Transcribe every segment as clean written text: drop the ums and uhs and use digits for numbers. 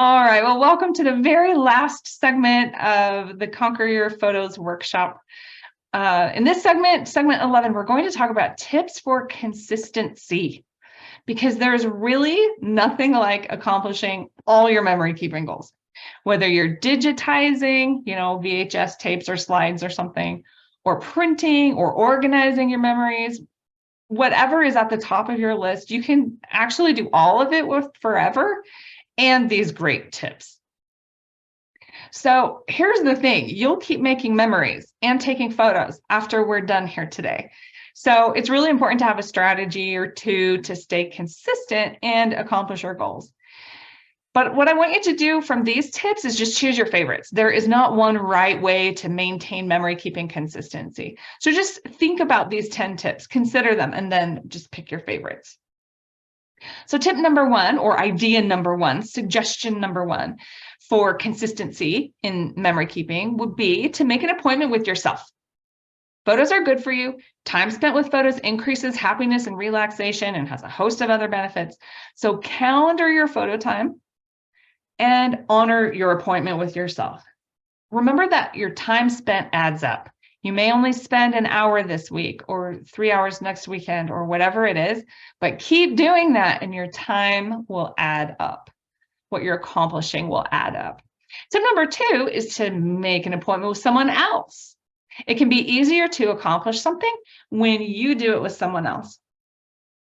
All right, well, welcome to the very last segment of the Conquer Your Photos workshop. In this segment 11, we're going to talk about tips for consistency, because there's really nothing like accomplishing all your memory keeping goals. Whether you're digitizing, VHS tapes or slides or something, or printing or organizing your memories, whatever is at the top of your list, you can actually do all of it with forever and these great tips. So here's the thing, you'll keep making memories and taking photos after we're done here today. So it's really important to have a strategy or two to stay consistent and accomplish your goals. But what I want you to do from these tips is just choose your favorites. There is not one right way to maintain memory keeping consistency. So just think about these 10 tips, consider them, and then just pick your favorites. So tip number one, or idea number one, suggestion number one for consistency in memory keeping would be to make an appointment with yourself. Photos are good for you. Time spent with photos increases happiness and relaxation and has a host of other benefits. So calendar your photo time and honor your appointment with yourself. Remember that your time spent adds up. You may only spend an hour this week or 3 hours next weekend or whatever it is, but keep doing that and your time will add up. What you're accomplishing will add up. Tip number two is to make an appointment with someone else. It can be easier to accomplish something when you do it with someone else.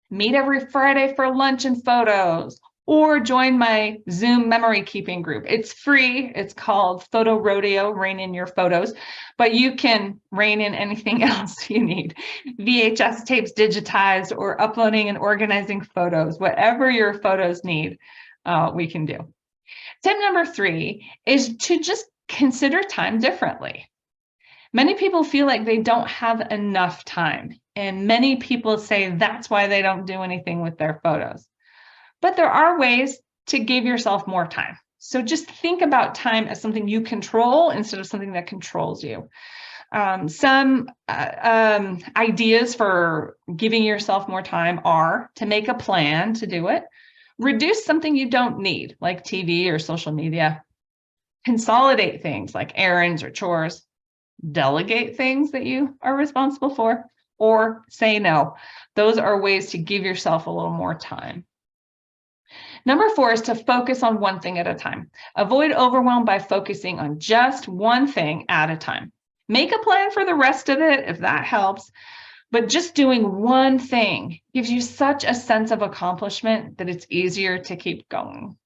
Meet every Friday for lunch and photos, or join my Zoom memory keeping group. It's free. It's called Photo Rodeo, Rein in Your Photos, but you can rein in anything else you need. VHS tapes digitized or uploading and organizing photos, whatever your photos need, we can do. Tip number three is to just consider time differently. Many people feel like they don't have enough time, and many people say that's why they don't do anything with their photos. But there are ways to give yourself more time. So just think about time as something you control instead of something that controls you. Some ideas for giving yourself more time are to make a plan to do it, reduce something you don't need, like TV or social media, consolidate things like errands or chores, delegate things that you are responsible for, or say no. Those are ways to give yourself a little more time. Number four is to focus on one thing at a time. Avoid overwhelm by focusing on just one thing at a time. Make a plan for the rest of it if that helps, but just doing one thing gives you such a sense of accomplishment that it's easier to keep going.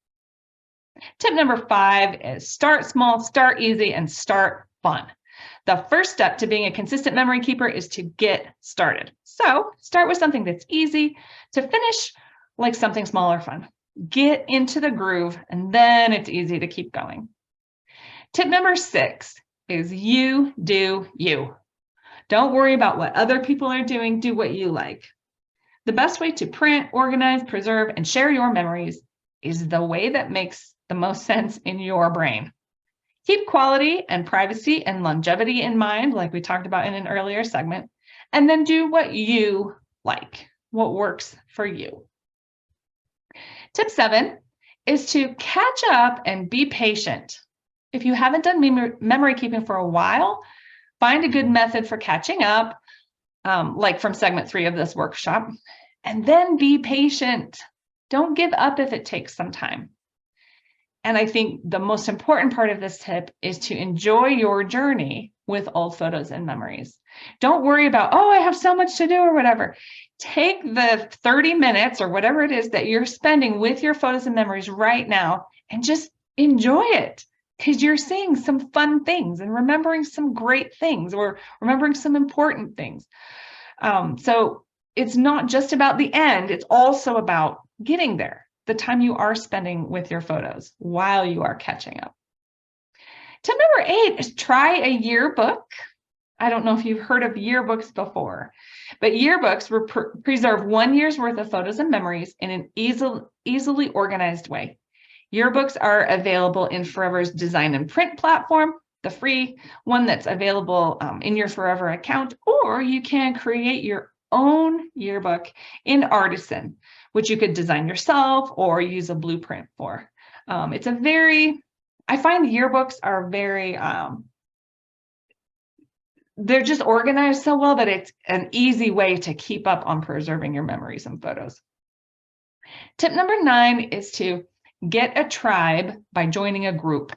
Tip number five is start small, start easy, and start fun. The first step to being a consistent memory keeper is to get started. So start with something that's easy to finish, like something small or fun. Get into the groove, and then it's easy to keep going. Tip number six is you do you. Don't worry about what other people are doing. Do what you like. The best way to print, organize, preserve, and share your memories is the way that makes the most sense in your brain. Keep quality and privacy and longevity in mind, like we talked about in an earlier segment, and then do what you like, what works for you. Tip seven is to catch up and be patient. If you haven't done memory keeping for a while, find a good method for catching up, like from segment 3 of this workshop, and then be patient. Don't give up if it takes some time. And I think the most important part of this tip is to enjoy your journey with old photos and memories. Don't worry about, oh, I have so much to do or whatever. Take the 30 minutes or whatever it is that you're spending with your photos and memories right now and just enjoy it, because you're seeing some fun things and remembering some great things or remembering some important things. So it's not just about the end, it's also about getting there, the time you are spending with your photos while you are catching up. Tip number 8 is try a yearbook. I don't know if you've heard of yearbooks before, but yearbooks preserve 1 year's worth of photos and memories in an easily organized way. Yearbooks are available in Forever's design and print platform, the free one that's available in your Forever account, or you can create your own yearbook in Artisan, which you could design yourself or use a blueprint for. It's a very, I find yearbooks are very, they're just organized so well that it's an easy way to keep up on preserving your memories and photos. Tip number 9 is to get a tribe by joining a group.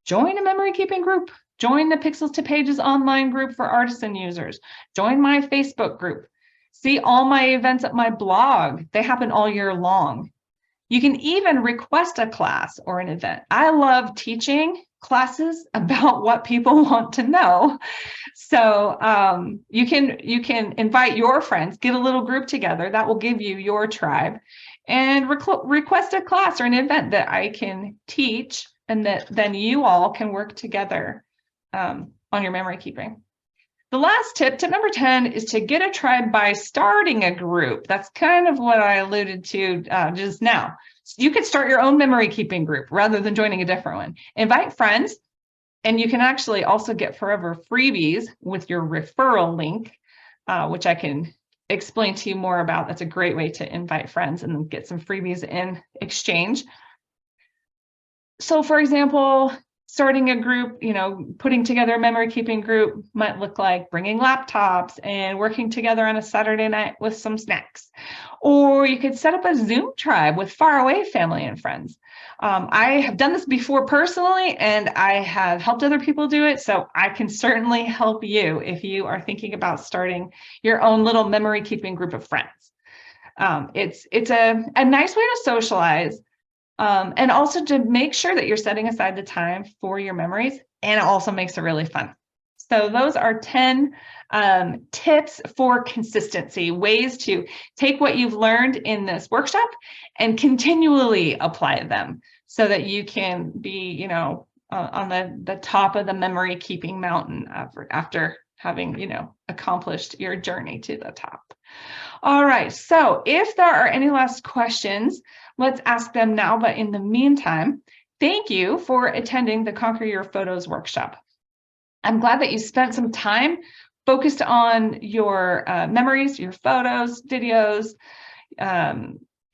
Join a memory keeping group. Join the Pixels to Pages online group for artisan users. Join my Facebook group. See all my events at my blog. They happen all year long. You can even request a class or an event. I love teaching classes about what people want to know. So you can invite your friends, get a little group together that will give you your tribe, and request a class or an event that I can teach, and that then you all can work together on your memory keeping. The last tip, tip number 10, is to get a tribe by starting a group. That's kind of what I alluded to just now. So you could start your own memory keeping group rather than joining a different one. Invite friends, and you can actually also get forever freebies with your referral link, which I can explain to you more about. That's a great way to invite friends and get some freebies in exchange. So for example, starting a group, putting together a memory keeping group might look like bringing laptops and working together on a Saturday night with some snacks. Or you could set up a Zoom tribe with faraway family and friends. I have done this before personally, and I have helped other people do it. So I can certainly help you if you are thinking about starting your own little memory keeping group of friends. It's a nice way to socialize. And also to make sure that you're setting aside the time for your memories, and it also makes it really fun. So those are 10 tips for consistency, ways to take what you've learned in this workshop and continually apply them so that you can be, on the top of the memory keeping mountain after having, accomplished your journey to the top. All right, so if there are any last questions, let's ask them now. But in the meantime, thank you for attending the Conquer Your Photos workshop. I'm glad that you spent some time focused on your memories, your photos, videos,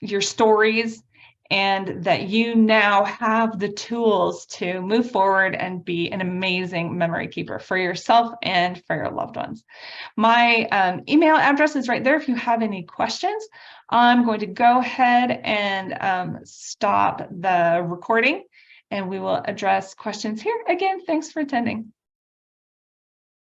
your stories, and that you now have the tools to move forward and be an amazing memory keeper for yourself and for your loved ones. My email address is right there if you have any questions. I'm going to go ahead and stop the recording, and we will address questions here. Again, thanks for attending.